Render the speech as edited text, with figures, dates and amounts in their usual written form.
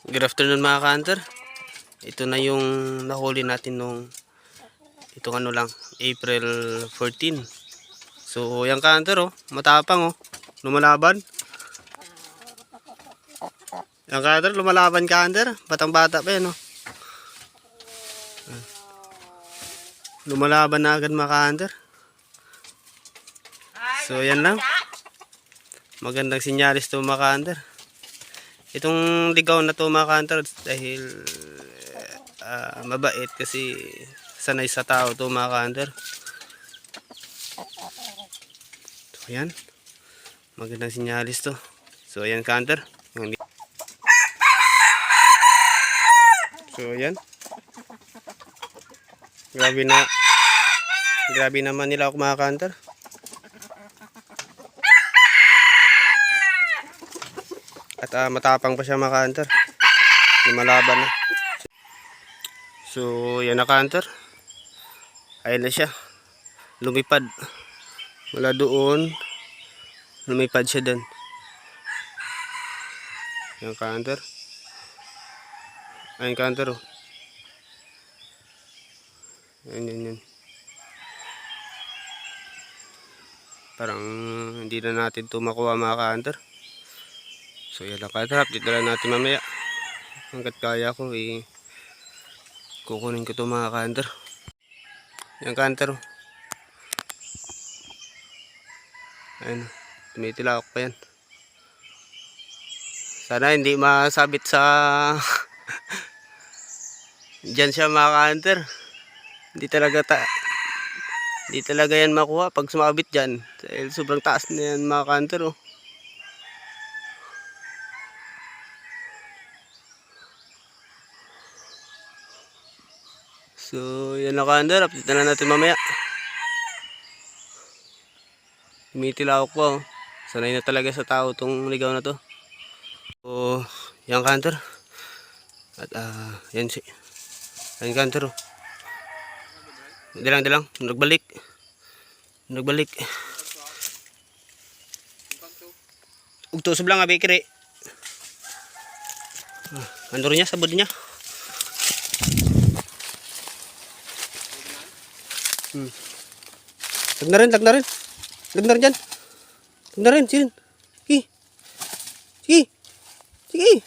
Good afternoon mga ka-hunter. Ito na yung nahuli natin nung itong ano lang, April 14. So yan ka-hunter oh, matapang oh, lumalaban. Yan ka-hunter, lumalaban ka-hunter, batang bata pa yan oh. Lumalaban na agad mga ka-hunter. So yan lang. Magandang sinyalis to mga ka-hunter. Itong ligaw na to mga ka-hunter dahil mabait kasi sanay sa tao to mga ka-hunter. So ayan, magandang sinyalis to. So ayan ka-hunter. So ayan, grabe naman nila ako mga ka-hunter. At matapang pa siya mga ka-hunter, lumalaban na. So yan na ka-hunter, ayun na siya, lumipad mula doon, lumipad siya dun. Yan ka-hunter, ayun ka-hunter oh. Yan. Parang hindi na natin ito makuha mga ka-hunter. So yan lang ka-hunter, update na lang natin mamaya. Hanggat kaya ko kukunin ko ito mga ka-hunter. Yan ka-hunter oh. Ayun, tumitilawak pa yan. Sana hindi masabit sa dyan siya mga ka-hunter. Hindi talaga yan makuha pag sumabit dyan. Dahil sobrang taas na yan mga ka-hunter oh. So yan na ka-hunter, update na natin mamaya. Tumitilawak pa oh. Sanay na talaga sa tao tong ligaw na to. So yan ka-hunter. At yan ka-hunter oh. Dilang nagbalik. Ugto sublang nga bakery. Andor niya sabod niya. Lag na rin dyan. Lag na rin, silin. Sige.